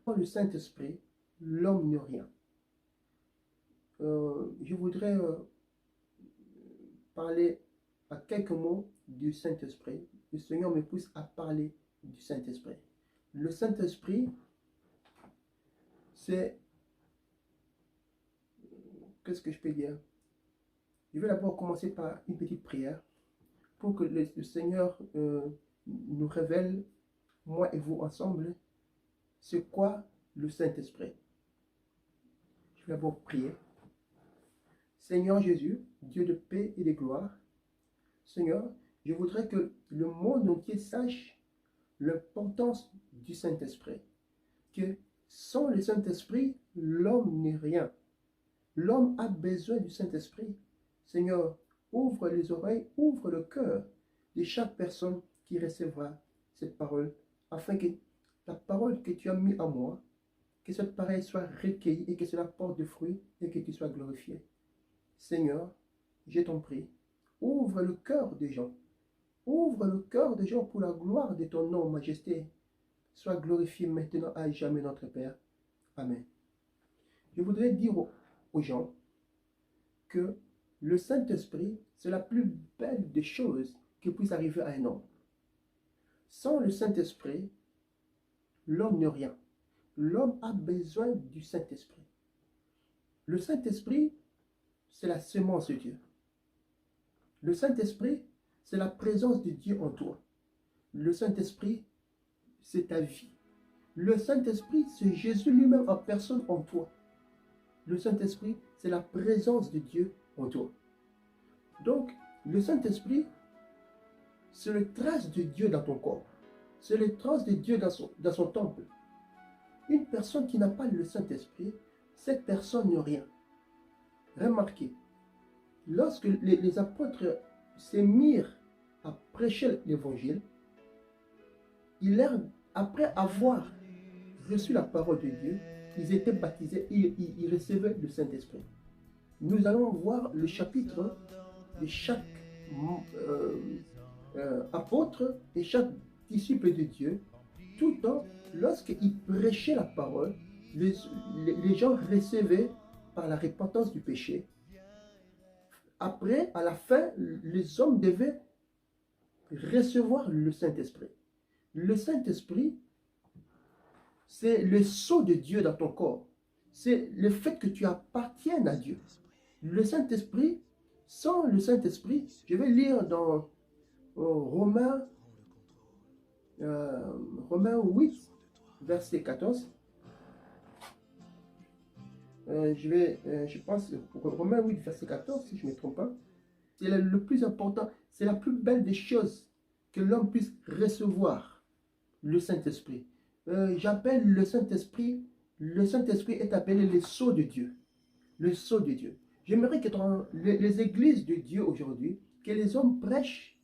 Sans le Saint-Esprit, l'homme n'est rien. Je voudrais parler à quelques mots du Saint-Esprit. Le Seigneur me pousse à parler du Saint-Esprit. Le Saint-Esprit, c'est... Qu'est-ce que je peux dire? Je vais d'abord commencer par une petite prière pour que le Seigneur nous révèle, moi et vous ensemble, c'est quoi le Saint-Esprit. Je vais d'abord prier. Seigneur Jésus, Dieu de paix et de gloire, Seigneur, je voudrais que le monde entier sache l'importance du Saint-Esprit. Que sans le Saint-Esprit, l'homme n'est rien. L'homme a besoin du Saint-Esprit. Seigneur, ouvre les oreilles, ouvre le cœur de chaque personne qui recevra cette parole, afin que la parole que tu as mise en moi, que cette parole soit recueillie et que cela porte de fruits et que tu sois glorifié. Seigneur, je t'en prie, ouvre le cœur des gens. Ouvre le cœur des gens pour la gloire de ton nom, majesté. Sois glorifié maintenant à jamais, notre Père. Amen. Je voudrais dire aux gens que le Saint-Esprit, c'est la plus belle des choses qui puisse arriver à un homme. Sans le Saint-Esprit, l'homme n'est rien. L'homme a besoin du Saint-Esprit. Le Saint-Esprit, c'est la semence de Dieu. Le Saint-Esprit, c'est la présence de Dieu en toi. Le Saint-Esprit, c'est ta vie. Le Saint-Esprit, c'est Jésus lui-même en personne en toi. Le Saint-Esprit, c'est la présence de Dieu en toi. Donc, le Saint-Esprit, c'est le trace de Dieu dans ton corps. C'est le trace de Dieu dans son temple. Une personne qui n'a pas le Saint-Esprit, cette personne n'est rien. Remarquez, lorsque les apôtres s'est mis à prêcher l'évangile, après avoir reçu la parole de Dieu, ils étaient baptisés et ils recevaient le Saint-Esprit. Nous allons voir le chapitre de chaque apôtre et chaque disciple de Dieu. Tout le temps, lorsqu'ils prêchaient la parole, les gens recevaient par la repentance du péché. Après, à la fin, les hommes devaient recevoir le Saint-Esprit. Le Saint-Esprit, c'est le sceau de Dieu dans ton corps. C'est le fait que tu appartiennes à Dieu. Le Saint-Esprit, sans le Saint-Esprit, je vais lire dans Romains 8, verset 14. Je pense, Romains 8, verset 14, si je ne me trompe pas. C'est le plus important, c'est la plus belle des choses que l'homme puisse recevoir, le Saint-Esprit. J'appelle le Saint-Esprit est appelé le sceau de Dieu. Le sceau de Dieu. J'aimerais que dans les églises de Dieu aujourd'hui, que les hommes prêchent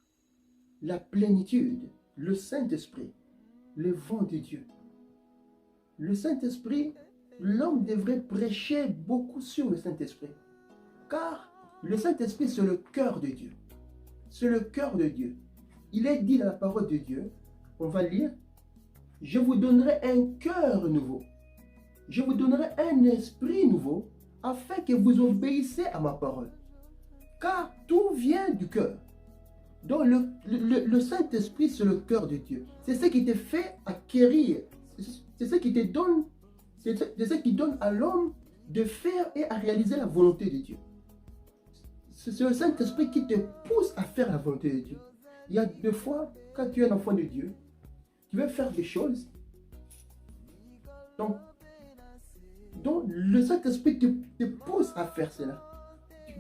la plénitude, le Saint-Esprit, le vent de Dieu. Le Saint-Esprit, l'homme devrait prêcher beaucoup sur le Saint-Esprit. Car le Saint-Esprit, c'est le cœur de Dieu. C'est le cœur de Dieu. Il est dit dans la parole de Dieu, on va lire, « Je vous donnerai un cœur nouveau. Je vous donnerai un esprit nouveau, afin que vous obéissiez à ma parole. » Car tout vient du cœur. Donc le Saint-Esprit, c'est le cœur de Dieu. C'est ce qui te fait acquérir. C'est ce qui te donne, c'est ce qui donne à l'homme de faire et à réaliser la volonté de Dieu. C'est le Saint-Esprit qui te pousse à faire la volonté de Dieu. Il y a des fois, quand tu es un enfant de Dieu, tu veux faire des choses. Donc le Saint-Esprit te pousse à faire cela.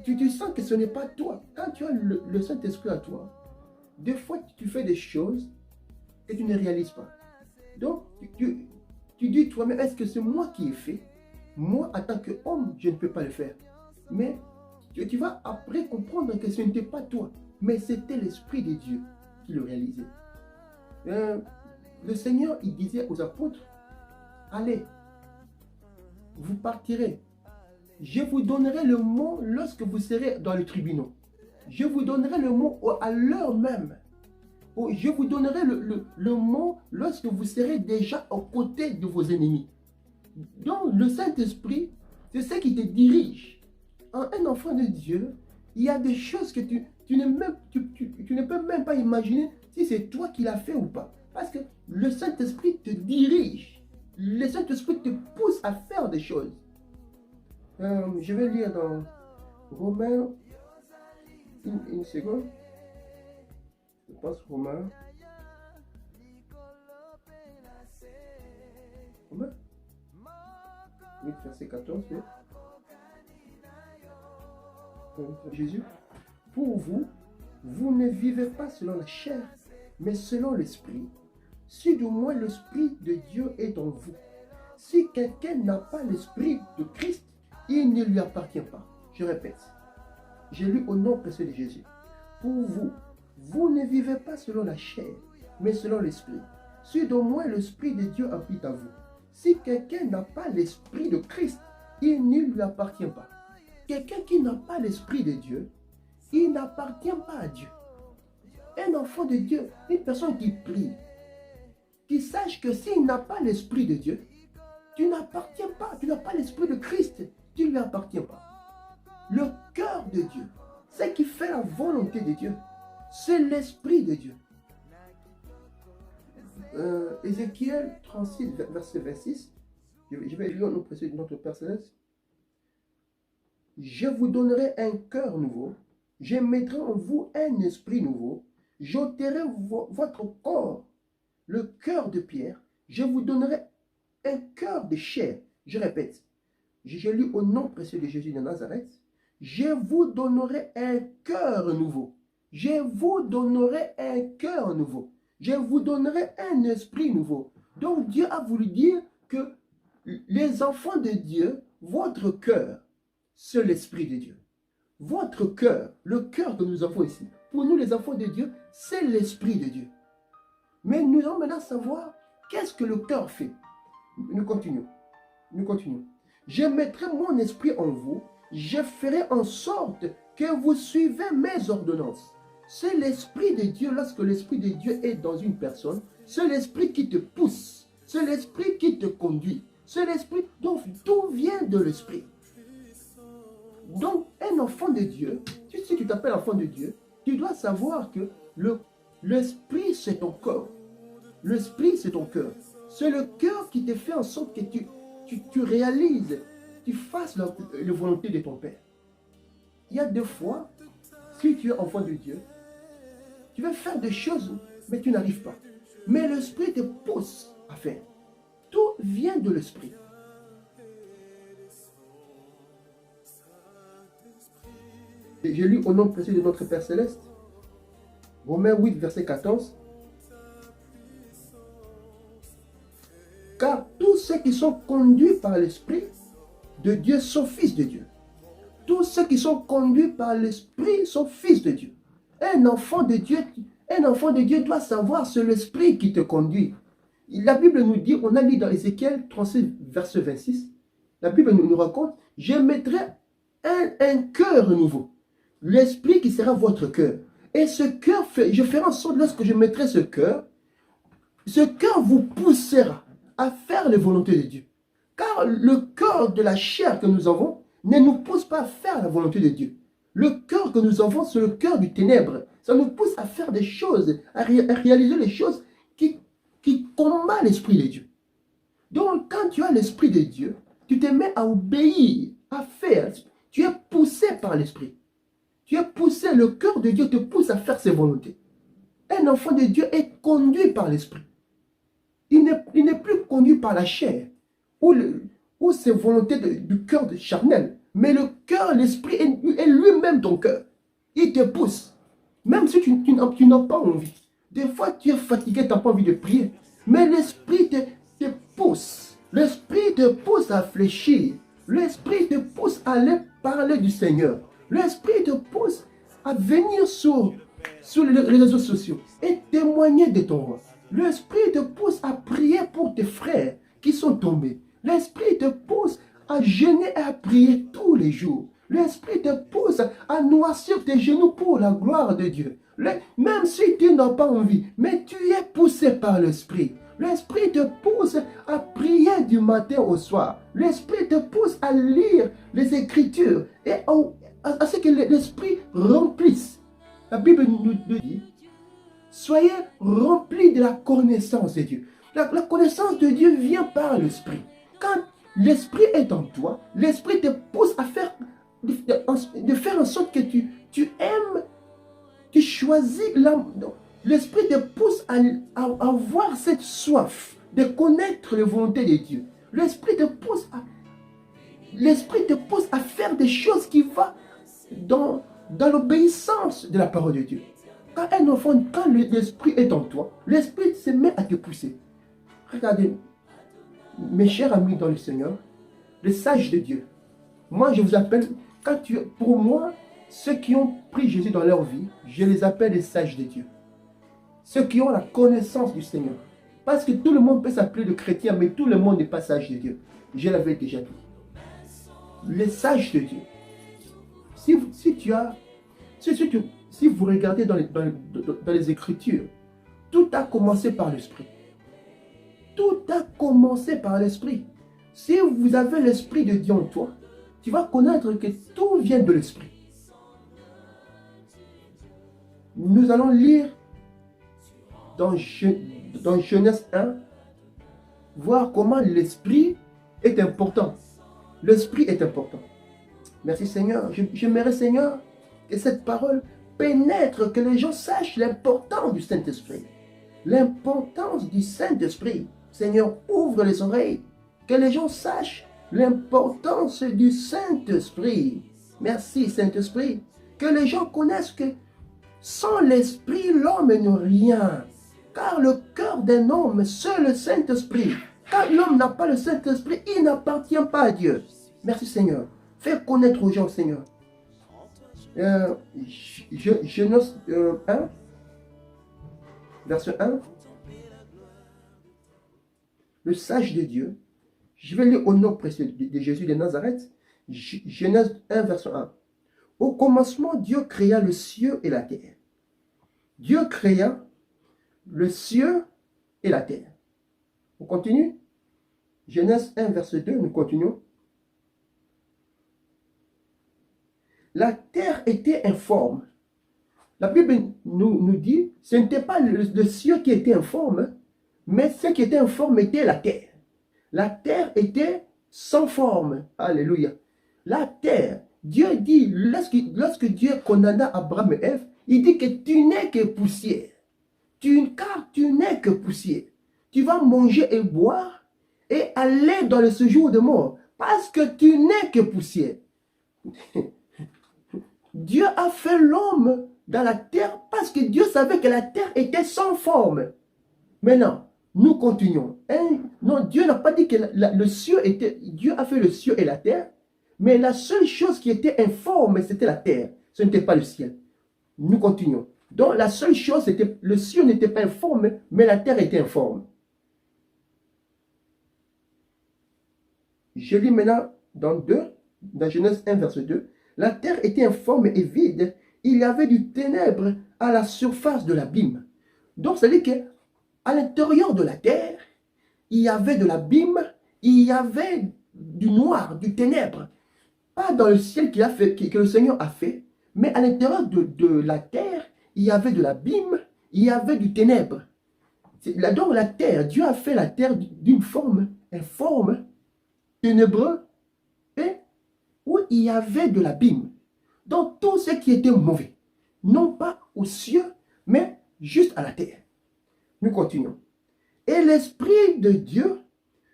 Tu sens que ce n'est pas toi. Quand tu as le Saint-Esprit à toi, des fois tu fais des choses et tu ne réalises pas. Donc tu dis toi-même, est-ce que c'est moi qui ai fait? Moi, en tant qu'homme, je ne peux pas le faire. Mais tu vas après comprendre que ce n'était pas toi, mais c'était l'Esprit de Dieu qui le réalisait. Le Seigneur, il disait aux apôtres, allez, vous partirez. Je vous donnerai le mot lorsque vous serez dans le tribunal. Je vous donnerai le mot à l'heure même. Je vous donnerai le mot lorsque vous serez déjà aux côtés de vos ennemis. Donc, le Saint-Esprit, c'est ce qui te dirige. En un enfant de Dieu, il y a des choses que tu ne peux même pas imaginer si c'est toi qui l'as fait ou pas. Parce que le Saint-Esprit te dirige. Le Saint-Esprit te pousse à faire des choses. Je vais lire dans Romains, une seconde. Je pense Romains. Romains 8, verset 14. Jésus, pour vous, vous ne vivez pas selon la chair, mais selon l'esprit. Si du moins l'esprit de Dieu est en vous. Si quelqu'un n'a pas l'esprit de Christ, il ne lui appartient pas. Je répète, j'ai lu au nom précieux de Jésus. Pour vous, vous ne vivez pas selon la chair, mais selon l'esprit. Si du moins l'esprit de Dieu habite à vous. Si quelqu'un n'a pas l'esprit de Christ, il ne lui appartient pas. Quelqu'un qui n'a pas l'esprit de Dieu, il n'appartient pas à Dieu. Un enfant de Dieu, une personne qui prie, qui sache que s'il n'a pas l'esprit de Dieu, tu n'appartiens pas, tu n'as pas l'esprit de Christ, tu ne lui appartiens pas. Le cœur de Dieu, ce qui fait la volonté de Dieu, c'est l'esprit de Dieu. Ézéchiel 36, verset 26, je vais lire notre Père Céleste. Je vous donnerai un cœur nouveau, je mettrai en vous un esprit nouveau, j'ôterai votre corps, le cœur de pierre, je vous donnerai un cœur de chair. Je répète, je lis au nom précieux de Jésus de Nazareth, je vous donnerai un cœur nouveau, je vous donnerai un cœur nouveau, je vous donnerai un esprit nouveau. Donc Dieu a voulu dire que les enfants de Dieu, votre cœur, c'est l'esprit de Dieu. Votre cœur, le cœur que nous avons ici, pour nous les enfants de Dieu, c'est l'esprit de Dieu. Mais nous allons maintenant savoir qu'est-ce que le cœur fait. Nous continuons. Nous continuons. Je mettrai mon esprit en vous, je ferai en sorte que vous suivez mes ordonnances. C'est l'esprit de Dieu, lorsque l'esprit de Dieu est dans une personne, c'est l'esprit qui te pousse, c'est l'esprit qui te conduit, c'est l'esprit, donc tout vient de l'esprit. Donc, un enfant de Dieu, si tu t'appelles enfant de Dieu, tu dois savoir que l'esprit, c'est ton corps. L'esprit, c'est ton cœur. C'est le cœur qui te fait en sorte que tu réalises, tu fasses la volonté de ton Père. Il y a des fois, si tu es enfant de Dieu, tu veux faire des choses, mais tu n'arrives pas. Mais l'esprit te pousse à faire. Tout vient de l'esprit. J'ai lu au nom précieux de notre Père Céleste, Romains 8, verset 14. Car tous ceux qui sont conduits par l'Esprit de Dieu sont fils de Dieu. Tous ceux qui sont conduits par l'Esprit sont fils de Dieu. Un enfant de Dieu doit savoir, c'est l'Esprit qui te conduit. La Bible nous dit, on a lu dans Ézéchiel 36, verset 26, la Bible nous raconte, je mettrai un cœur nouveau. L'Esprit qui sera votre cœur. Et ce cœur, je ferai en sorte, lorsque je mettrai ce cœur vous poussera à faire les volontés de Dieu. Car le cœur de la chair que nous avons ne nous pousse pas à faire la volonté de Dieu. Le cœur que nous avons, c'est le cœur du ténèbre. Ça nous pousse à faire des choses, à réaliser les choses qui combattent l'Esprit de Dieu. Donc, quand tu as l'Esprit de Dieu, tu te mets à obéir, à faire. Tu es poussé par l'Esprit. Tu es poussé, le cœur de Dieu te pousse à faire ses volontés. Un enfant de Dieu est conduit par l'Esprit. Il n'est plus conduit par la chair ou ses volontés du cœur charnel. Mais le cœur, l'Esprit est lui-même ton cœur. Il te pousse. Même si tu n'as pas envie. Des fois, tu es fatigué, tu n'as pas envie de prier. Mais l'Esprit te pousse. L'Esprit te pousse à fléchir. L'Esprit te pousse à aller parler du Seigneur. L'Esprit te pousse à venir sur les réseaux sociaux et témoigner de ton roi. L'Esprit te pousse à prier pour tes frères qui sont tombés. L'Esprit te pousse à jeûner et à prier tous les jours. L'Esprit te pousse à noircir tes genoux pour la gloire de Dieu. Même si tu n'as pas envie, mais tu es poussé par l'Esprit. L'Esprit te pousse à prier du matin au soir. L'Esprit te pousse à lire les Écritures et à ce que l'Esprit remplisse. La Bible nous dit, soyez remplis de la connaissance de Dieu. La connaissance de Dieu vient par l'Esprit. Quand l'Esprit est en toi, l'Esprit te pousse à faire, de faire en sorte que tu aimes, tu choisis l'âme. L'Esprit te pousse à avoir cette soif de connaître les volontés de Dieu. L'Esprit te pousse à faire des choses qui vont dans l'obéissance de la parole de Dieu. Quand un enfant, quand l'Esprit est en toi, l'Esprit se met à te pousser. Regardez, mes chers amis dans le Seigneur, les sages de Dieu. Moi, je vous appelle, pour moi, ceux qui ont pris Jésus dans leur vie, je les appelle les sages de Dieu. Ceux qui ont la connaissance du Seigneur. Parce que tout le monde peut s'appeler de chrétien, mais tout le monde n'est pas sage de Dieu. Je l'avais déjà dit. Les sages de Dieu. Si vous regardez dans les Écritures, tout a commencé par l'Esprit. Tout a commencé par l'Esprit. Si vous avez l'Esprit de Dieu en toi, tu vas connaître que tout vient de l'Esprit. Nous allons lire dans Genèse 1, voir comment l'Esprit est important. L'Esprit est important. Merci Seigneur. J'aimerais Seigneur que cette parole pénètre, que les gens sachent l'importance du Saint-Esprit. L'importance du Saint-Esprit. Seigneur, ouvre les oreilles. Que les gens sachent l'importance du Saint-Esprit. Merci Saint-Esprit. Que les gens connaissent que sans l'Esprit, l'homme n'est rien. Car le cœur d'un homme, c'est le Saint-Esprit. Quand l'homme n'a pas le Saint-Esprit, il n'appartient pas à Dieu. Merci Seigneur. Fais connaître aux gens, Seigneur. Genèse 1, verset 1. Le sage de Dieu. Je vais lire au nom précieux de Jésus de Nazareth. Genèse 1, verset 1. Au commencement, Dieu créa le ciel et la terre. Dieu créa le ciel et la terre. On continue. Genèse 1, verset 2, nous continuons. La terre était informe. La Bible nous dit, ce n'était pas le ciel qui était informe, mais ce qui était informe était la terre. La terre était sans forme. Alléluia. La terre, Dieu dit, lorsque Dieu condamna Abraham et Ève, il dit que tu n'es que poussière. Car tu n'es que poussière. Tu vas manger et boire et aller dans le séjour de mort parce que tu n'es que poussière. Dieu a fait l'homme dans la terre parce que Dieu savait que la terre était sans forme. Maintenant, nous continuons. Non, Dieu n'a pas dit que le ciel était... Dieu a fait le ciel et la terre, mais la seule chose qui était informe, c'était la terre. Ce n'était pas le ciel. Nous continuons. Donc, la seule chose, c'était... Le ciel n'était pas informe, mais la terre était informe. Je lis maintenant dans Genèse 1, verset 2. La terre était informe et vide. Il y avait du ténèbre à la surface de l'abîme. Donc, ça veut dire qu'à l'intérieur de la terre, il y avait de l'abîme, il y avait du noir, du ténèbre. Pas dans le ciel que le Seigneur a fait, mais à l'intérieur de la terre, il y avait de l'abîme, il y avait du ténèbre. Donc la terre, Dieu a fait la terre d'une forme informe, ténébreux, et où il y avait de l'abîme. Donc tout ce qui était mauvais, non pas aux cieux, mais juste à la terre. Nous continuons. Et l'Esprit de Dieu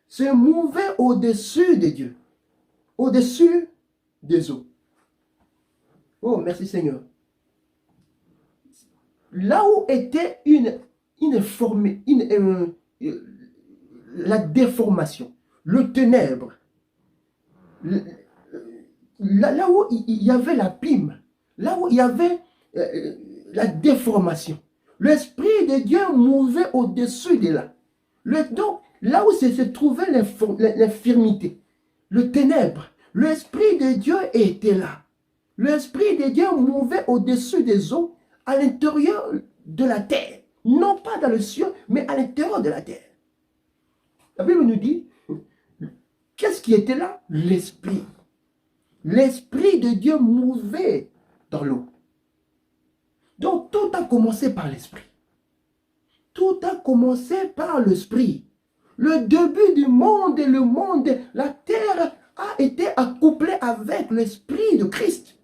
se mouvait au-dessus de Dieu, au-dessus des eaux. Oh, merci Seigneur. Là où était la déformation, le ténèbre, là où il y avait l'abîme, là où il y avait la déformation, l'Esprit de Dieu mouvait au-dessus de là. Donc, là où se trouvait l'infirmité, le ténèbre, l'Esprit de Dieu était là. L'Esprit de Dieu mouvait au-dessus des eaux, à l'intérieur de la terre. Non pas dans le ciel, mais à l'intérieur de la terre. La Bible nous dit, qu'est-ce qui était là? L'Esprit. L'Esprit de Dieu mouvait dans l'eau. Donc tout a commencé par l'Esprit. Tout a commencé par l'Esprit. Le début du monde et le monde, la terre a été accouplée avec l'Esprit de Christ.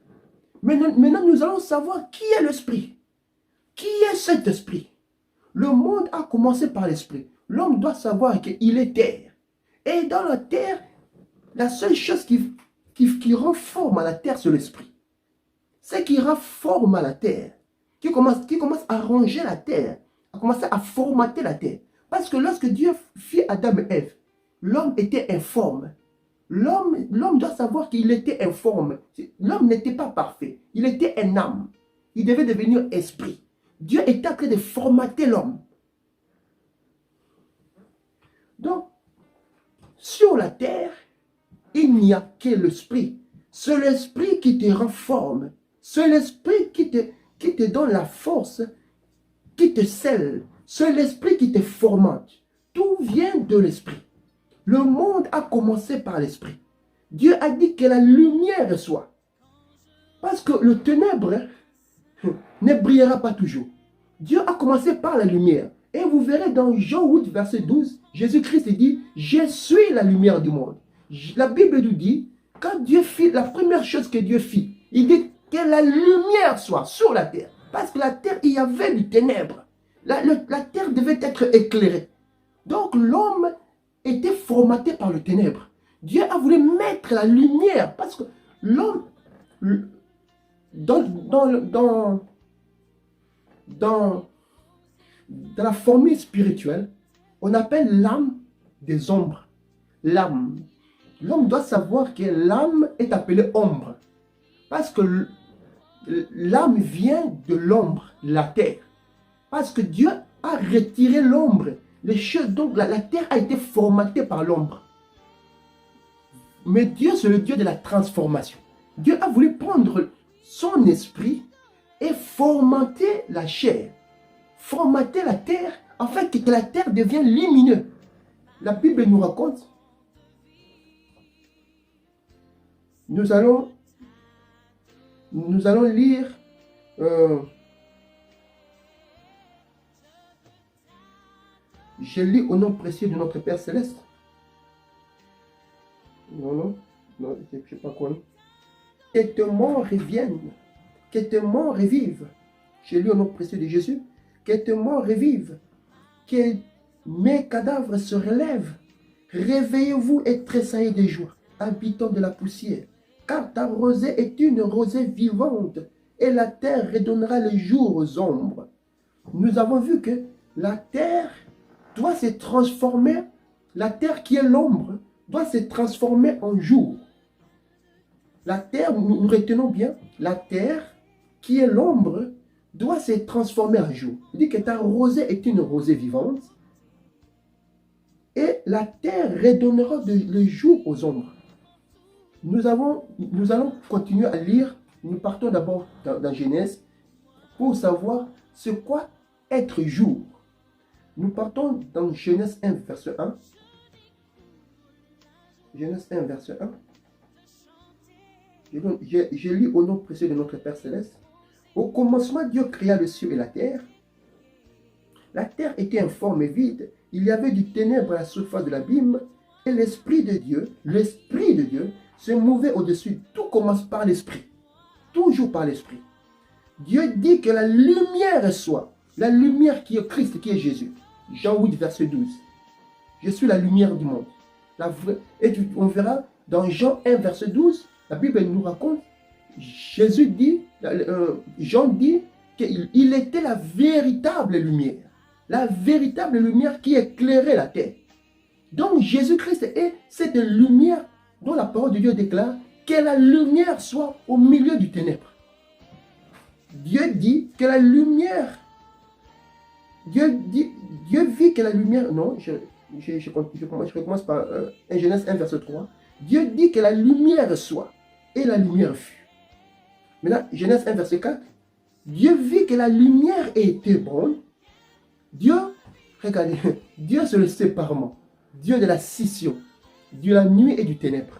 Maintenant, nous allons savoir qui est l'Esprit. Qui est cet Esprit? Le monde a commencé par l'Esprit. L'homme doit savoir qu'il est terre. Et dans la terre, la seule chose qui rend forme à la terre, c'est l'Esprit. C'est qui rend forme à la terre. Qui commence à ranger la terre. À commencer à formater la terre. Parce que lorsque Dieu fit Adam et Ève, l'homme était informe. L'homme doit savoir qu'il était informe. L'homme n'était pas parfait. Il était un âme. Il devait devenir esprit. Dieu était en train de formater l'homme. Donc, sur la terre, il n'y a que l'esprit. C'est l'esprit qui te renforme. C'est l'esprit qui te donne la force, qui te scelle. C'est l'esprit qui te formate. Tout vient de l'esprit. Le monde a commencé par l'esprit. Dieu a dit que la lumière soit. Parce que le ténèbre ne brillera pas toujours. Dieu a commencé par la lumière. Et vous verrez dans Jean 8, verset 12, Jésus-Christ dit, « Je suis la lumière du monde. » La Bible nous dit, quand Dieu fit, la première chose que Dieu fit, il dit que la lumière soit sur la terre. Parce que la terre, il y avait du ténèbre. La terre devait être éclairée. Donc l'homme était formaté par le ténèbre. Dieu a voulu mettre la lumière. Parce que l'homme, dans la formule spirituelle, on appelle l'âme des ombres. L'âme. L'homme doit savoir que l'âme est appelée ombre. Parce que l'âme vient de l'ombre, la terre. Parce que Dieu a retiré l'ombre. Les choses, donc la terre a été formatée par l'ombre. Mais Dieu, c'est le Dieu de la transformation. Dieu a voulu prendre son esprit et formater la chair. Formater la terre, afin que la terre devienne lumineuse. La Bible nous raconte. Nous allons lire je lis au nom précieux de notre Père Céleste. Non, je ne sais pas quoi. Que tes morts reviennent, que tes morts revivent. Je lis au nom précieux de Jésus. Que tes morts revivent, que mes cadavres se relèvent. Réveillez-vous et tressaillez de joie, habitants de la poussière. Car ta rosée est une rosée vivante, et la terre redonnera le jour aux ombres. Nous avons vu que la terre doit se transformer, la terre qui est l'ombre, doit se transformer en jour. La terre, nous retenons bien, la terre qui est l'ombre doit se transformer en jour. Il dit que ta rosée est une rosée vivante, et la terre redonnera le jour aux ombres. Nous allons continuer à lire. Nous partons d'abord dans Genèse pour savoir ce quoi être jour. Nous partons dans Genèse 1, verset 1. Genèse 1, verset 1. Je lis au nom précieux de notre Père Céleste. Au commencement, Dieu créa le ciel et la terre. La terre était informe et vide. Il y avait du ténèbre à la surface de l'abîme. Et l'Esprit de Dieu, se mouvait au-dessus. Tout commence par l'Esprit. Toujours par l'Esprit. Dieu dit que la lumière soit. La lumière qui est Christ, qui est Jésus. Jean 8, verset 12. Je suis la lumière du monde. Et on verra dans Jean 1, verset 12, la Bible nous raconte, Jésus dit, Jean dit qu'il était la véritable lumière. La véritable lumière qui éclairait la terre. Donc Jésus-Christ est cette lumière dont la parole de Dieu déclare que la lumière soit au milieu du ténèbre. Dieu dit que la lumière, Dieu vit que la lumière, non, je recommence par Genèse 1, verset 3. Dieu dit que la lumière soit, et la lumière fut. Maintenant, Genèse 1, verset 4. Dieu vit que la lumière était bonne. Dieu, regardez, Dieu c'est le séparement. Dieu de la scission. Dieu de la nuit et du ténèbre.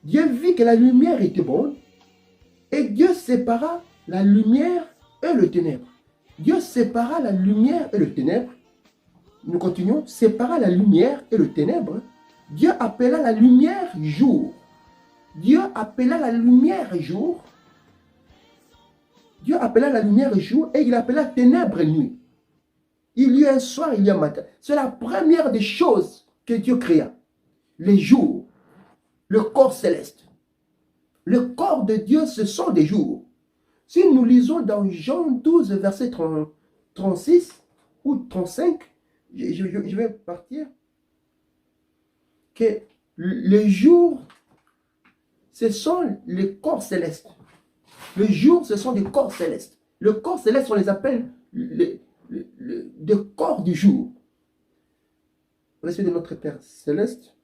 Dieu vit que la lumière était bonne. Et Dieu sépara la lumière et le ténèbre. Dieu sépara la lumière et le ténèbre. Nous continuons. Sépara la lumière et le ténèbre. Dieu appela la lumière jour. Dieu appela la lumière jour. Dieu appela la lumière jour et il appela ténèbres nuit. Il y a un soir, il y a un matin. C'est la première des choses que Dieu créa. Les jours, le corps céleste. Le corps de Dieu, ce sont des jours. Si nous lisons dans Jean 12, verset 36 ou 35, je vais partir, que les jours, ce sont les corps célestes. Le jour, ce sont des corps célestes. Le corps céleste, on les appelle les corps du jour. Respect de notre Père céleste.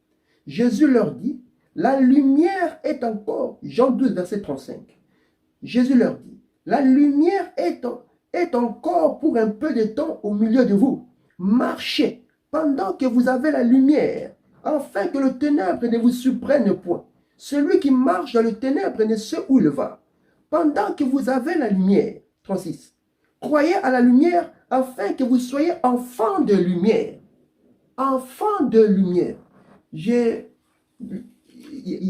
Jésus leur dit, la lumière est encore, Jean 12, verset 35. Jésus leur dit, la lumière est encore pour un peu de temps au milieu de vous. Marchez pendant que vous avez la lumière, afin que le ténèbre ne vous surprenne point. Celui qui marche dans le ténèbre ne sait où il va. Pendant que vous avez la lumière, 36, croyez à la lumière afin que vous soyez enfants de lumière. Enfants de lumière. Il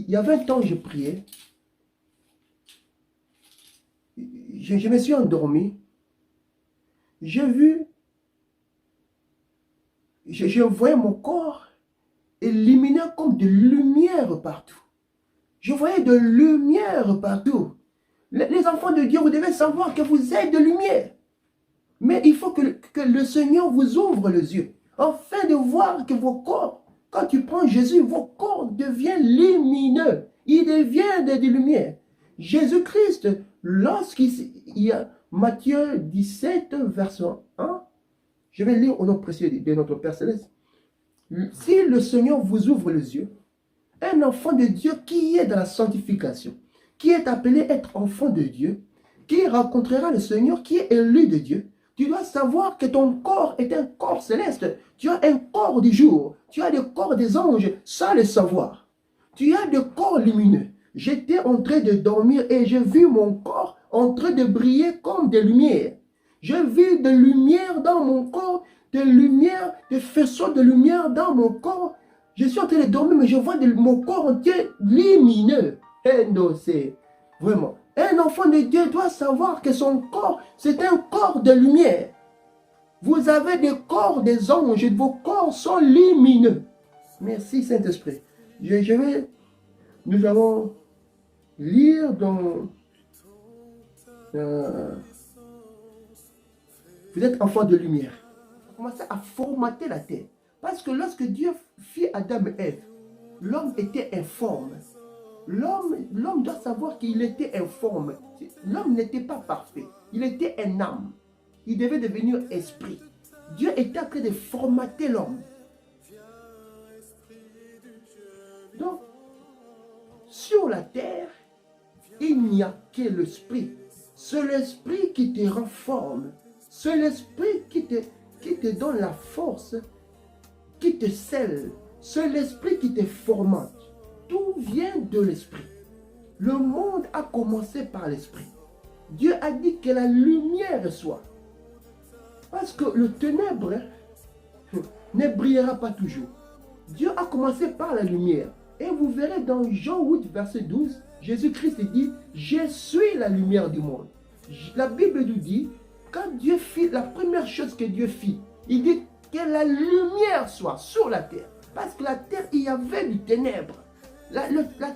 y a 20 ans, je priais. Je me suis endormi. J'ai vu, je voyais mon corps illuminé comme de lumière partout. Je voyais de lumière partout. Les enfants de Dieu, vous devez savoir que vous êtes de lumière. Mais il faut que le Seigneur vous ouvre les yeux, afin de voir que vos corps, quand tu prends Jésus, vos corps deviennent lumineux. Il devient de lumière. Jésus-Christ, lorsqu'il y a Matthieu 17, verset 1, je vais lire au nom précieux de notre Père Céleste. Si le Seigneur vous ouvre les yeux, un enfant de Dieu qui est dans la sanctification, qui est appelé être enfant de Dieu, qui rencontrera le Seigneur, qui est élu de Dieu, tu dois savoir que ton corps est un corps céleste. Tu as un corps du jour. Tu as le corps des anges sans le savoir. Tu as des corps lumineux. J'étais en train de dormir et j'ai vu mon corps en train de briller comme des lumières. J'ai vu de lumière dans mon corps, de lumière, des faisceaux de lumière dans mon corps. Je suis en train de dormir, mais je vois mon corps entier lumineux. Et non, c'est vraiment. Un enfant de Dieu doit savoir que son corps, c'est un corps de lumière. Vous avez des corps des anges, vos corps sont lumineux. Merci Saint-Esprit. Nous allons lire dans... vous êtes enfant de lumière. Commencez à formater la terre. Parce que lorsque Dieu fit Adam et Ève, l'homme était informe. L'homme doit savoir qu'il était informe. L'homme n'était pas parfait. Il était un âme. Il devait devenir esprit. Dieu était en train de formater l'homme. Donc, sur la terre, il n'y a que l'esprit. C'est l'esprit qui te renforme. C'est l'esprit qui te donne la force, qui te scelle. C'est l'esprit qui te formate. Tout vient de l'esprit. Le monde a commencé par l'esprit. Dieu a dit que la lumière soit. Parce que le ténèbre ne brillera pas toujours. Dieu a commencé par la lumière. Et vous verrez dans Jean 8, verset 12, Jésus-Christ dit, « Je suis la lumière du monde ». La Bible nous dit, quand Dieu fit, la première chose que Dieu fit, il dit que la lumière soit sur la terre. Parce que la terre, il y avait du ténèbre. La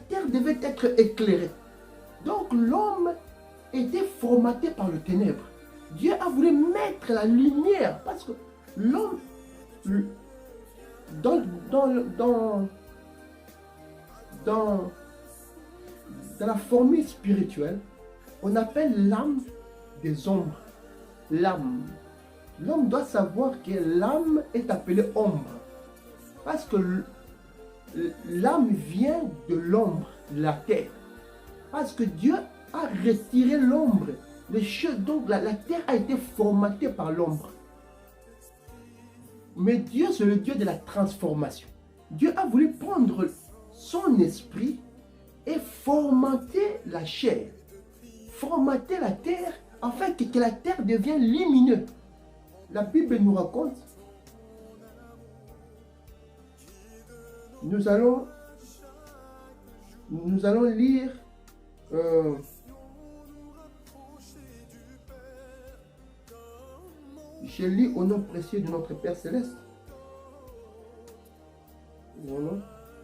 terre devait être éclairée. Donc l'homme était formaté par le ténèbre. Dieu a voulu mettre la lumière parce que l'homme, dans la formule spirituelle, on appelle l'âme des ombres. L'âme. L'homme doit savoir que l'âme est appelée ombre. Parce que l'âme vient de l'ombre, de la terre. Parce que Dieu a retiré l'ombre. Donc la terre a été formatée par l'ombre. Mais Dieu, c'est le Dieu de la transformation. Dieu a voulu prendre son esprit et formater la chair, formater la terre, afin que la terre devienne lumineuse. La Bible nous raconte, nous allons lire je lis au nom précieux de notre Père Céleste. Non,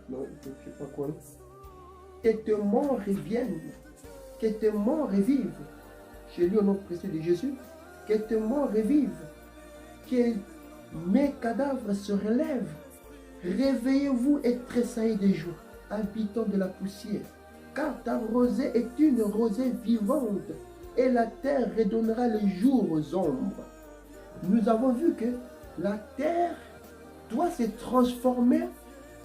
je ne sais pas quoi. Que tes morts reviennent, que tes morts revivent. Je lis au nom précieux de Jésus. Que tes morts revivent, que mes cadavres se relèvent. Réveillez-vous et tressaillez de joie, habitants de la poussière, car ta rosée est une rosée vivante, et la terre redonnera le jour aux ombres. Nous avons vu que la terre doit se transformer,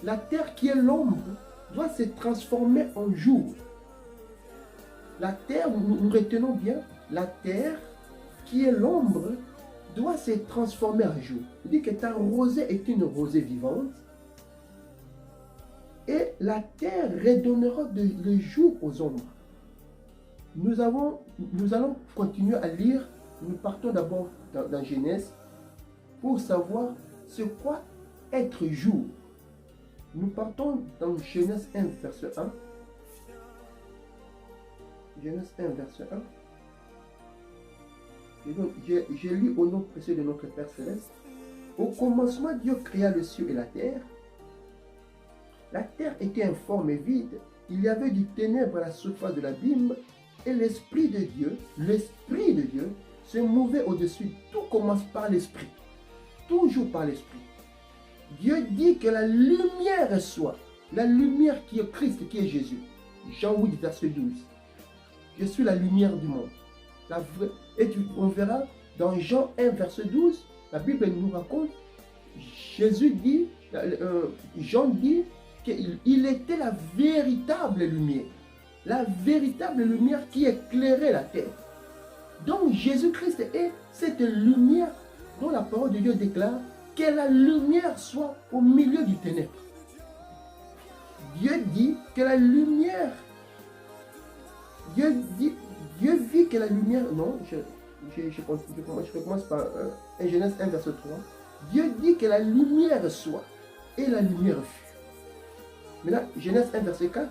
la terre qui est l'ombre doit se transformer en jour. La terre, nous retenons bien, la terre qui est l'ombre doit se transformer en jour. Il dit que ta rosée est une rosée vivante et la terre redonnera le jour aux ombres. Nous allons continuer à lire. Nous partons d'abord dans Genèse pour savoir ce quoi être jour. Nous partons dans Genèse 1, verset 1. Genèse 1, verset 1. Je lis au nom précieux de notre Père Céleste. Au commencement, Dieu créa le ciel et la terre. La terre était informe et vide. Il y avait du ténèbre à la surface de l'abîme. Et l'Esprit de Dieu, se mouvait au-dessus. Tout commence par l'Esprit. Toujours par l'Esprit. Dieu dit que la lumière soit. La lumière qui est Christ, qui est Jésus. Jean 8, verset 12. Je suis la lumière du monde. Et on verra dans Jean 1, verset 12, la Bible nous raconte, Jean dit qu'il était la véritable lumière. La véritable lumière qui éclairait la terre. Donc Jésus-Christ est cette lumière dont la parole de Dieu déclare que la lumière soit au milieu du ténèbre. Dieu dit que la lumière, Dieu vit que la lumière, non, je commence par Genèse 1, verset 3. Dieu dit que la lumière soit, et la lumière fut. Maintenant, Genèse 1, verset 4.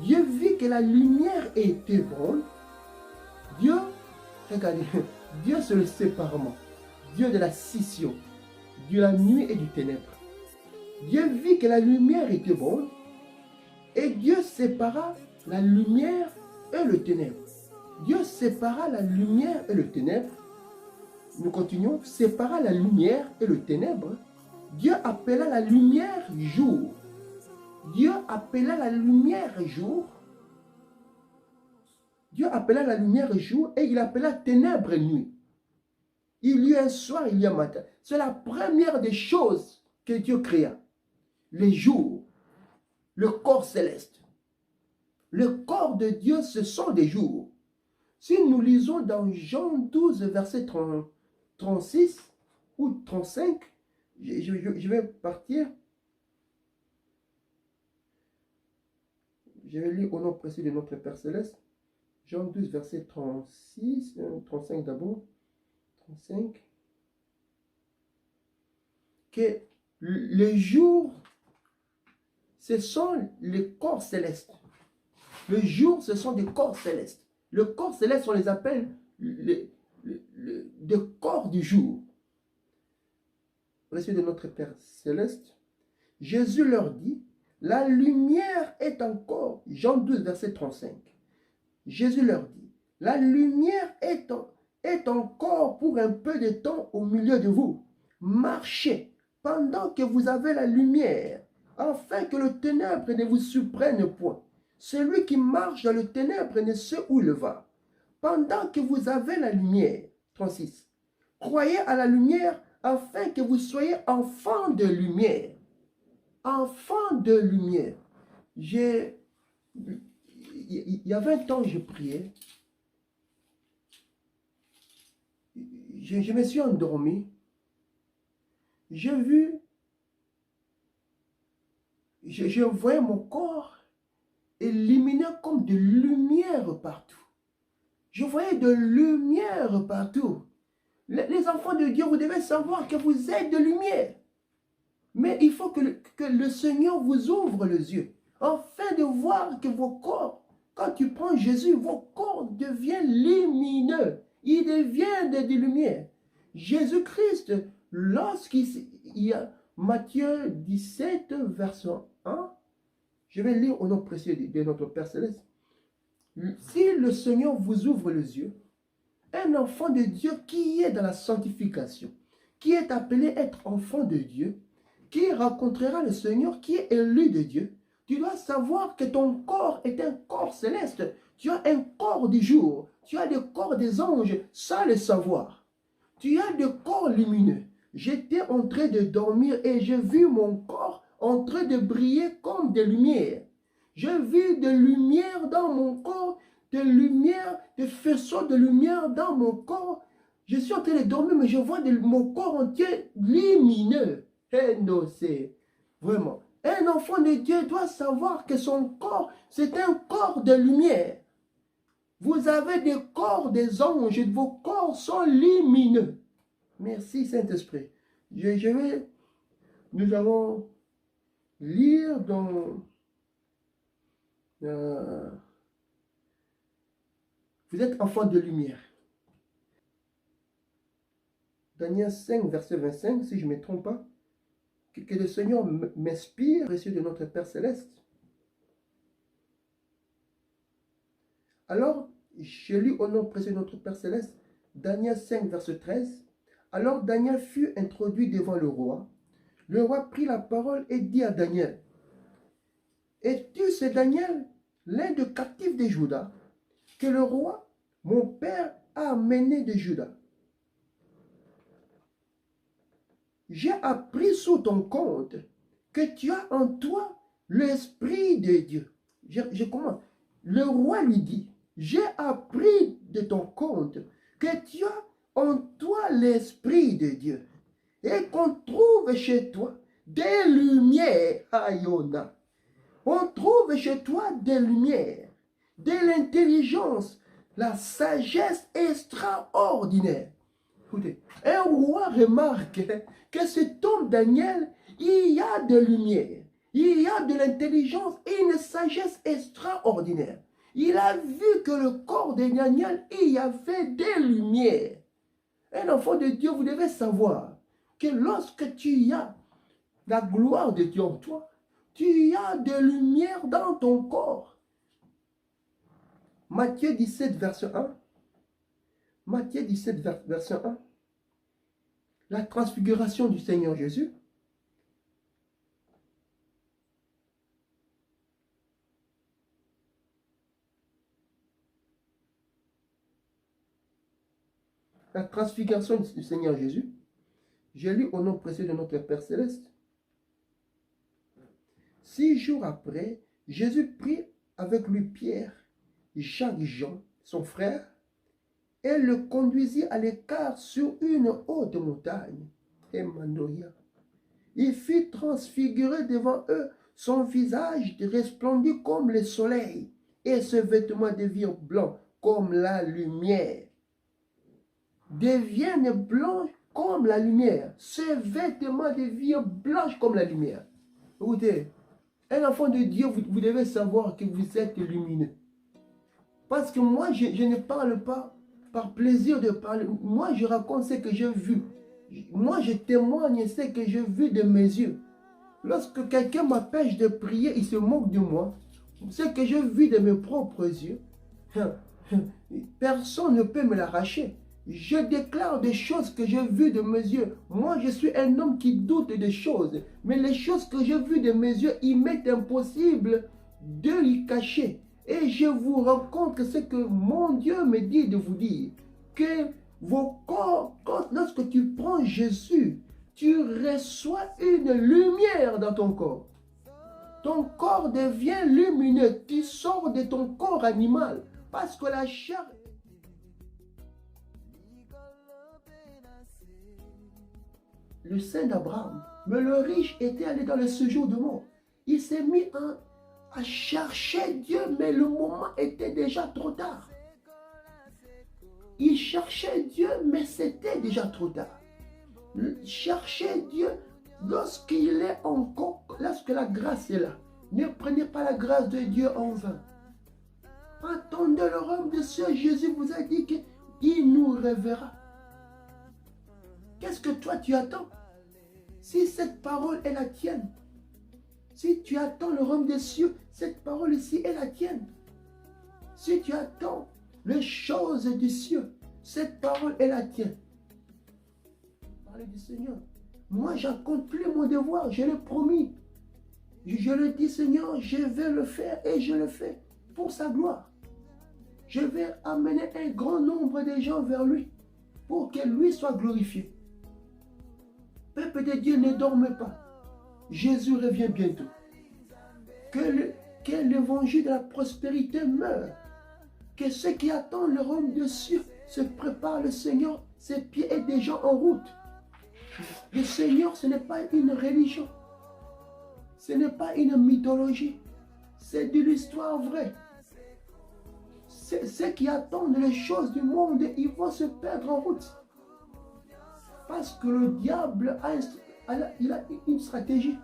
Dieu vit que la lumière était bonne. Dieu, regardez, Dieu c'est le séparement. Dieu de la scission, de la nuit et du ténèbre. Dieu vit que la lumière était bonne. Et Dieu sépara la lumière et le ténèbre. Dieu sépara la lumière et le ténèbre. Nous continuons. Sépara la lumière et le ténèbre. Dieu appela la lumière jour. Dieu appela la lumière jour. Dieu appela la lumière jour et il appela ténèbres nuit. Il y a un soir, il y a un matin. C'est la première des choses que Dieu créa. Les jours, le corps céleste. Le corps de Dieu, ce sont des jours. Si nous lisons dans Jean 12, verset 36 ou 35, je vais partir. Je vais lire au nom précis de notre Père Céleste. Jean 12, verset 36, 35 d'abord. 35. Que les jours, ce sont les corps célestes. Le jour, ce sont des corps célestes. Le corps céleste, on les appelle des corps du jour. Précieux de notre Père Céleste, Jésus leur dit, la lumière est encore, Jean 12, verset 35. Jésus leur dit, la lumière est encore pour un peu de temps au milieu de vous. Marchez pendant que vous avez la lumière, afin que le ténèbre ne vous surprenne point. Celui qui marche dans le ténèbre ne sait où il va. Pendant que vous avez la lumière, 36, croyez à la lumière afin que vous soyez enfants de lumière. Enfants de lumière. il y avait un temps, je priais. Je me suis endormi. J'ai vu, je voyais mon corps illuminé comme de lumière partout. Je voyais de lumière partout. Les enfants de Dieu, vous devez savoir que vous êtes de lumière. Mais il faut que le Seigneur vous ouvre les yeux, afin de voir que vos corps, quand tu prends Jésus, vos corps deviennent lumineux. Ils deviennent de lumière. Jésus-Christ, lorsqu'il y a Matthieu 17, verset 1, je vais lire au nom précieux de notre Père Céleste. Si le Seigneur vous ouvre les yeux, un enfant de Dieu qui est dans la sanctification, qui est appelé être enfant de Dieu, qui rencontrera le Seigneur, qui est élu de Dieu, tu dois savoir que ton corps est un corps céleste. Tu as un corps du jour, tu as le corps des anges sans le savoir. Tu as des corps lumineux. J'étais en train de dormir et j'ai vu mon corps en train de briller comme des lumières. J'ai vu de lumière dans mon corps, de lumière, de faisceaux de lumière dans mon corps. Je suis en train de dormir, mais je vois mon corps entier lumineux. Et non, c'est vraiment. Un enfant de Dieu doit savoir que son corps, c'est un corps de lumière. Vous avez des corps des anges, vos corps sont lumineux. Merci Saint-Esprit. Nous allons lire dans... vous êtes enfant de lumière. Daniel 5, verset 25, si je ne me trompe pas. Que le Seigneur m'inspire, précieux de notre Père Céleste. Alors, je lis au nom précieux de notre Père Céleste, Daniel 5, verset 13. Alors Daniel fut introduit devant le roi. Le roi prit la parole et dit à Daniel, « Es-tu ce Daniel, l'un des captifs de Juda, que le roi, mon père, a amené de Juda? J'ai appris sous ton compte que tu as en toi l'Esprit de Dieu. » Je commence. Le roi lui dit, j'ai appris de ton compte que tu as en toi l'Esprit de Dieu et qu'on trouve chez toi des lumières, Ayona. On trouve chez toi des lumières, de l'intelligence, la sagesse extraordinaire. Écoutez, un roi remarque que cet homme Daniel, il y a de lumière, il y a de l'intelligence et une sagesse extraordinaire. Il a vu que le corps de Daniel, il y avait des lumières. Un enfant de Dieu, vous devez savoir que lorsque tu as la gloire de Dieu en toi, tu as de lumière dans ton corps. Matthieu 17, verset 1. Matthieu 17, verset 1. La transfiguration du Seigneur Jésus. La transfiguration du Seigneur Jésus. J'ai lu au nom précieux de notre Père Céleste. 6 jours après, Jésus prit avec lui Pierre, Jacques, Jean, son frère, et le conduisit à l'écart sur une haute montagne. Emmanuel. Il fut transfiguré devant eux, son visage resplendit comme le soleil, et ses vêtements devirent blancs comme la lumière. Deviennent blancs comme la lumière. Ses vêtements deviennent blancs comme la lumière. Écoutez, un enfant de Dieu, vous devez savoir que vous êtes lumineux. Parce que moi, je ne parle pas par plaisir de parler. Moi, je raconte ce que j'ai vu. Moi, je témoigne ce que j'ai vu de mes yeux. Lorsque quelqu'un m'empêche de prier, il se moque de moi. Ce que j'ai vu de mes propres yeux, personne ne peut me l'arracher. Je déclare des choses que j'ai vues de mes yeux. Moi, je suis un homme qui doute des choses. Mais les choses que j'ai vues de mes yeux, il m'est impossible de les cacher. Et je vous raconte ce que mon Dieu me dit de vous dire. Que vos corps, lorsque tu prends Jésus, tu reçois une lumière dans ton corps. Ton corps devient lumineux. Tu sors de ton corps animal. Parce que la chair... Le saint d'Abraham, mais le riche était allé dans le séjour de mort. Il s'est mis à chercher Dieu, mais le moment était déjà trop tard. Il cherchait Dieu, mais c'était déjà trop tard. Cherchez Dieu lorsqu'il est encore, lorsque la grâce est là. Ne prenez pas la grâce de Dieu en vain. Attendez le royaume de Dieu. Jésus vous a dit qu'il nous reverra. Qu'est-ce que toi tu attends? Si cette parole est la tienne, si tu attends le royaume des cieux, cette parole ici est la tienne. Si tu attends les choses du ciel, cette parole est la tienne. Parlez du Seigneur. Moi, j'accomplis mon devoir, je l'ai promis. Je le dis, Seigneur, je vais le faire et je le fais pour sa gloire. Je vais amener un grand nombre de gens vers lui pour que lui soit glorifié. Peuple de Dieu, ne dormez pas. Jésus revient bientôt. Que l'évangile de la prospérité meure. Que ceux qui attendent le royaume de Dieu se préparent. Le Seigneur, ses pieds et des gens en route. Le Seigneur, ce n'est pas une religion. Ce n'est pas une mythologie. C'est de l'histoire vraie. Ceux qui attendent les choses du monde, ils vont se perdre en route. Parce que le diable il a une stratégie.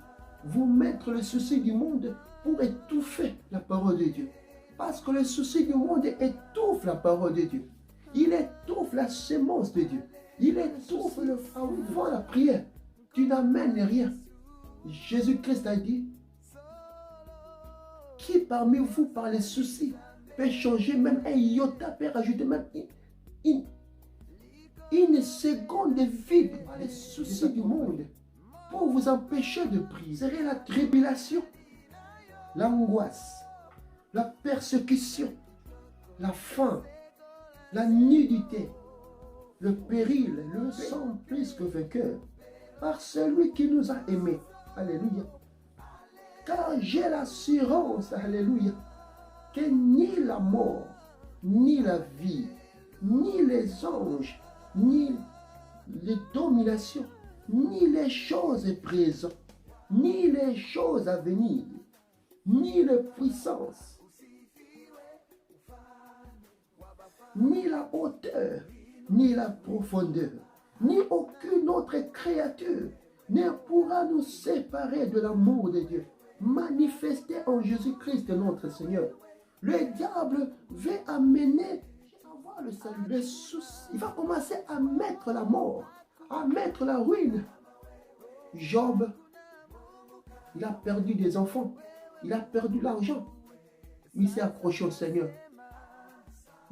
Vous mettre le souci du monde pour étouffer la parole de Dieu. Parce que le souci du monde étouffe la parole de Dieu. Il étouffe la sémence de Dieu. Il étouffe le avant la prière. Tu n'amènes rien. Jésus-Christ a dit, qui parmi vous par les soucis peut changer même un iota, peut rajouter même une seconde de vie par les soucis du monde pour vous empêcher de prier. C'est la tribulation, l'angoisse, la persécution, la faim, la nudité, le péril, le sang plus que vainqueur par celui qui nous a aimés. Alléluia. Car j'ai l'assurance, alléluia, que ni la mort, ni la vie, ni les anges, ni les dominations, ni les choses présentes, ni les choses à venir, ni les puissances, ni la hauteur, ni la profondeur, ni aucune autre créature ne pourra nous séparer de l'amour de Dieu, manifesté en Jésus-Christ notre Seigneur. Le diable veut amener à avoir le salut, le souci. Il va commencer à mettre la mort, à mettre la ruine. Job, il a perdu des enfants, il a perdu l'argent, il s'est accroché au Seigneur.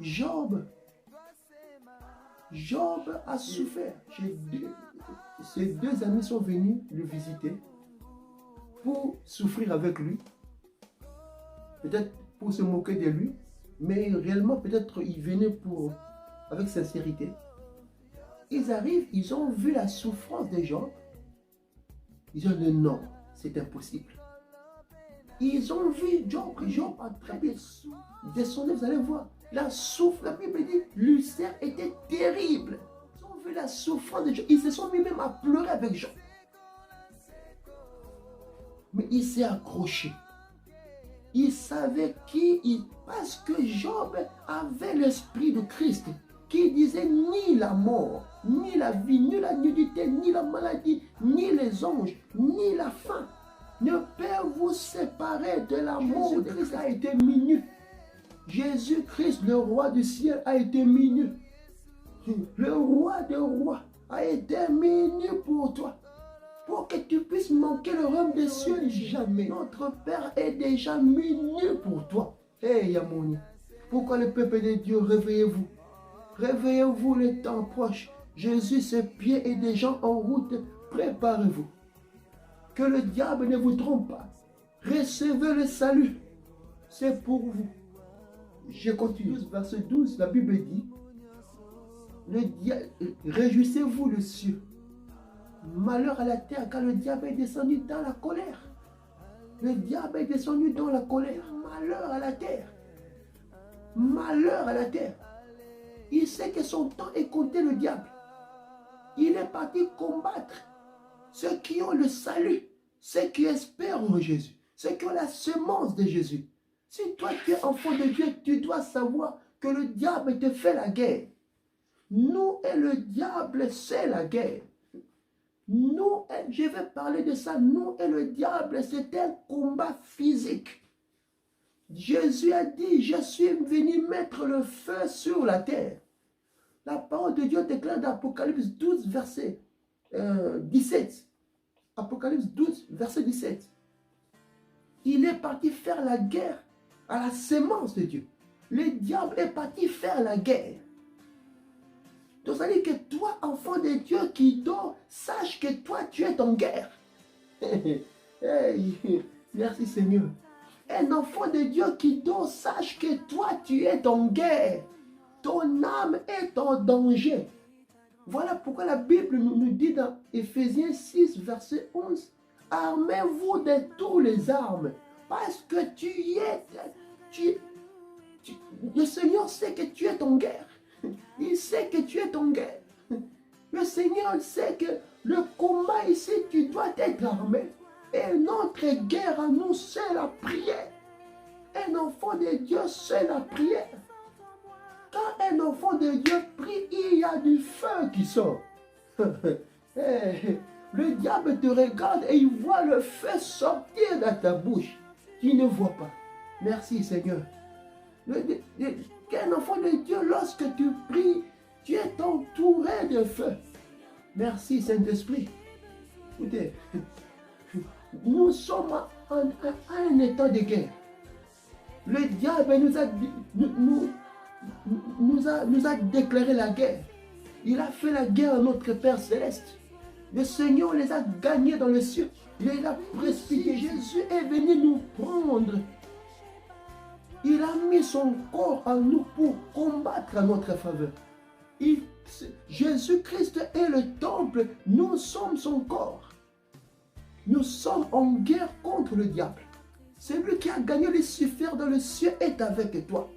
Job a souffert. Ses deux amis sont venus le visiter pour souffrir avec lui, peut-être pour se moquer de lui, mais réellement peut-être ils venaient avec sincérité. Ils arrivent, ils ont vu la souffrance des gens, ils ont dit non, c'est impossible. Ils ont vu Job a très bien descendu, vous allez voir, la Bible dit, l'ulcère était terrible. Ils ont vu la souffrance des gens, ils se sont mis même à pleurer avec Job. Mais il s'est accroché. Il savait parce que Job avait l'esprit de Christ qui disait ni la mort, ni la vie, ni la nudité, ni la maladie, ni les anges, ni la faim ne peut vous séparer de l'amour. Jésus-Christ a été minus. Jésus-Christ, le roi du ciel, a été minus. Le roi des rois a été minus pour toi. Pour que tu puisses manquer le royaume des cieux jamais. Notre Père est déjà minus pour toi. Hey Yamoni, pourquoi le peuple de Dieu, réveillez-vous. Réveillez-vous, le temps proche. Jésus, ses pieds et des gens en route, préparez-vous. Que le diable ne vous trompe pas. Recevez le salut. C'est pour vous. Je continue. Verset 12, la Bible dit, réjouissez-vous le cieux. Malheur à la terre car le diable est descendu dans la colère. Le diable est descendu dans la colère. Malheur à la terre. Malheur à la terre. Il sait que son temps est compté, le diable. Il est parti combattre ceux qui ont le salut, ceux qui espèrent en Jésus, ceux qui ont la semence de Jésus. Si toi tu es enfant de Dieu, tu dois savoir que le diable te fait la guerre. Nous et le diable, c'est la guerre. Nous, je vais parler de ça, nous et le diable, c'est un combat physique. Jésus a dit, je suis venu mettre le feu sur la terre. La parole de Dieu déclare dans Apocalypse 12, verset 17. Apocalypse 12, verset 17. Il est parti faire la guerre à la semence de Dieu. Le diable est parti faire la guerre. Donc ça dit que toi, enfant de Dieu qui dort, sache que toi, tu es en guerre. Hey, merci Seigneur. Un enfant de Dieu qui dort, sache que toi, tu es en guerre. Ton âme est en danger. Voilà pourquoi la Bible nous dit dans Éphésiens 6, verset 11, armez-vous de tous les armes, parce que le Seigneur sait que tu es en guerre. Il sait que tu es en guerre. Le Seigneur sait que le combat ici, tu dois être armé. Et notre guerre à nous, c'est la prière. Un enfant de Dieu, c'est la prière. Quand un enfant de Dieu prie, il y a du feu qui sort. Le diable te regarde et il voit le feu sortir de ta bouche. Tu ne vois pas. Merci Seigneur. Qu'un enfant de Dieu, lorsque tu pries, tu es entouré de feu. Merci Saint-Esprit. Écoutez, nous sommes à un état de guerre. Le diable nous a déclaré la guerre. Il a fait la guerre à notre Père Céleste. Le Seigneur les a gagnés dans le ciel. Il les a précipités. Jésus est venu nous prendre. Il a mis son corps en nous pour combattre à notre faveur. Jésus-Christ est le temple. Nous sommes son corps. Nous sommes en guerre contre le diable. Celui qui a gagné Lucifer dans le ciel est avec toi.